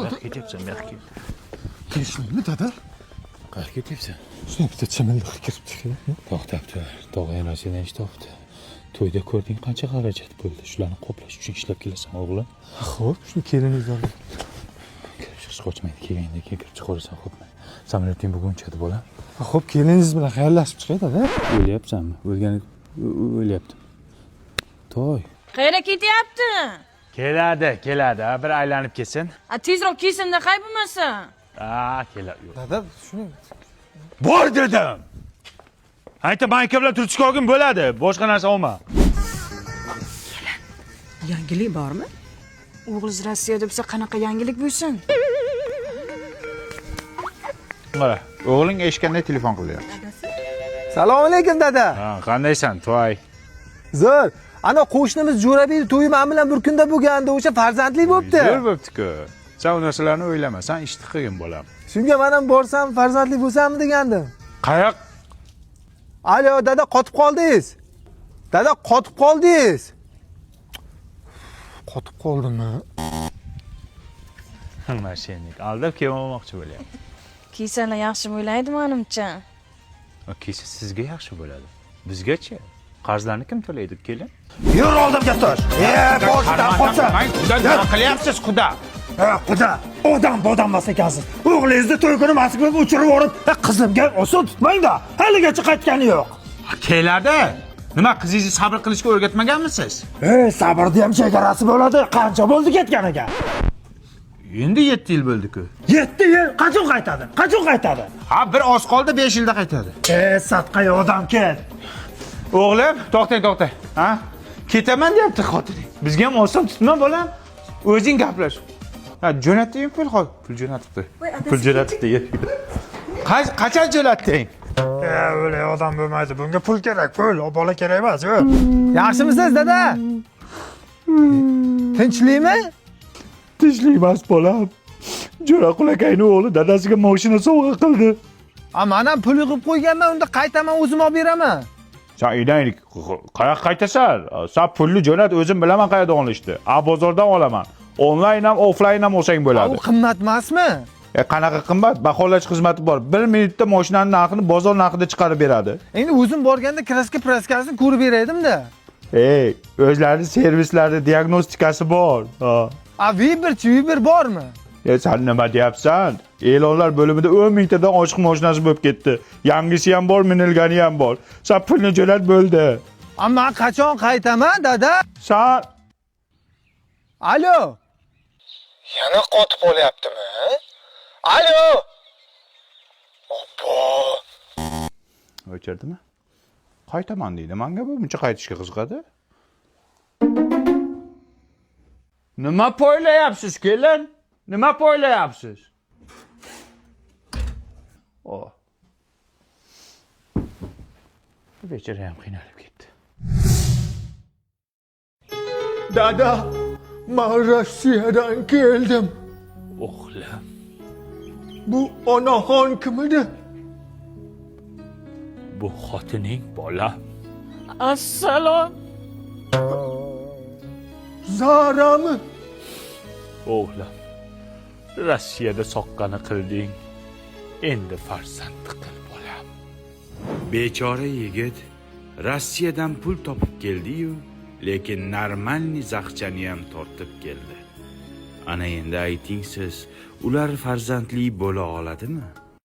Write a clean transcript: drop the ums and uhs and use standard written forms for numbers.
Qayerga ketyapsan, bu yoqqa? Tinchlikmi, dada? Qayerga ketyapsan? Shuna bitta chimildiq kiribdi. To'xtabdi. Tog'aylar seni eshitibdi. To'yda ko'rding qancha xarajat bo'ldi. Shularni qoplash uchun ishlab kelasan, o'g'lim. Xo'p, shuni keliningiz olib. Kirib chiqish qochmaydi. Kelganda kirib chiqaversan, xo'pmi? Samolyoting bugun uchadi, bolam. Xo'p, keliningiz bilan xayrlashib chiqay, dada. O'lyapsanmi? O'lyaptim. To'y. Qayerga ketyapti? Keladi. Bir aylanib kelsin. Tezroq kelsin-da, qay bo'lmasa. Keladi. Dada, shuni Bor dedim. Ayta banka bilan turtishga olgin bo'ladi. Boshqa narsa olma. Yangilik bormi? O'g'liz Rossiyada bo'lsa qanaqa yangilik bo'lsin? Mana, o'g'ling eshitganda telefon qilyapti. Assalomu alaykum, dada. Qandaysan, To'y? Zo'r. Ana qo'shnimiz Jo'rabek to'yi men bilan bir kunda bo'lganda o'sha farzandli bo'libdi. Zo'r bo'libdi-ku. Sen u narsalarni o'ylama, sen ishni qilgin bolam. Shunga men ham borsam farzandli bo'lsammi degandim. Qayoq? Alo, dada, qotib qoldingiz. Dada, qotib qoldingiz. Qotib qoldimmi? Mashinik. Aldab kelmoqchi bo'lyapti. Kiysalar yaxshi bo'laydi menimcha. Kiysa sizga yaxshi bo'ladi. Bizgachi? Qarzlarni kim to'laydi, kelin? Yur oldimga tur. Boshdan qocha. Nima qilyapsiz, Xudo? Xudo, odam emas ekansiz. O'g'lingizni to'y kuni Moskvaga uchirib yuborib, qizimga oson tutmang-da. Haligacha qaytgani yo'q. Keladi. Nima, qizingizni sabr qilishga o'rgatmaganmisiz? Sabrni ham chegarasi bo'ladi. Qancha bo'ldi ketganiga? Endi 7 yil bo'ldi-ku. 7 yil qachon qaytadi? Ha, bir oz qoldi, 5 yilda qaytadi. Satqayi odam ket. O'g'lim, to'xtang. Ha? Ketaman deyapti xotining. Bizga ham oson tutma, bolam. O'zing gaplash. Ha, jo'natding pul hol. Pul jo'natibdi. Pul jo'natibdi. Qachon jo'natding? O'lay odam bo'lmaydi. Bunga pul kerak, pul. Bola kerak emas. Yaxshimisiz, dada? Tinchlikmi? Tinchlik emas, bolam. Jo'raqul akayning o'g'li dadasiga mashina sovg'a qildi. Men ham pul yig'ib qo'yganman, unda qaytaman, o'zim olib beraman. Sen idaylik, qayoqqa qaytasan? Sen pulni jo'nat, o'zim bilaman qayerda olishdi. Bozordan olaman. Onlayn ham, offlayn ham olsang bo'ladi. U qimmat emasmi? Qanaqa qimmat? Baholash xizmati bor. 1 minutda mashinaning narxini bozor narxida chiqarib beradi. Endi o'zim borganda kraskasini ko'rib beraydim-da. O'zlarining servislarida diagnostikasi bor. Viber bormi? Sen nima deyapsan? E'lonlar bo'limida 10 mingtadan oshiq mashinasi bo'lib ketdi. Yangisi ham bor, minilgani ham bor. Sen pulni jo'nat bo'ldi. Ammo qachon qaytaman, dada? Sen Alo. Yana qotib qolyaptimi? Alo. Obbo. o'chirdimi? Qaytaman deydi. Menga bu buncha qaytishga qiziqadi. Nima poylayapsiz, kelin? Nima poylayapsiz? Bechora ham qiynalib ketdi. Dada, men Rossiyadan keldim. O'g'lim. Bu onaxon kim edi? Bu xotining, bola. Assalom. Zarami? O'g'lim. Rossiyada soqqani qilding. Endi farzandli qil, bolam. Bechora yigit Rossiyadan pul topib keldi-yu, lekin normalniy zaqchani ham tortib keldi. Ana endi ayting siz, ular farzandli bo'la oladimi?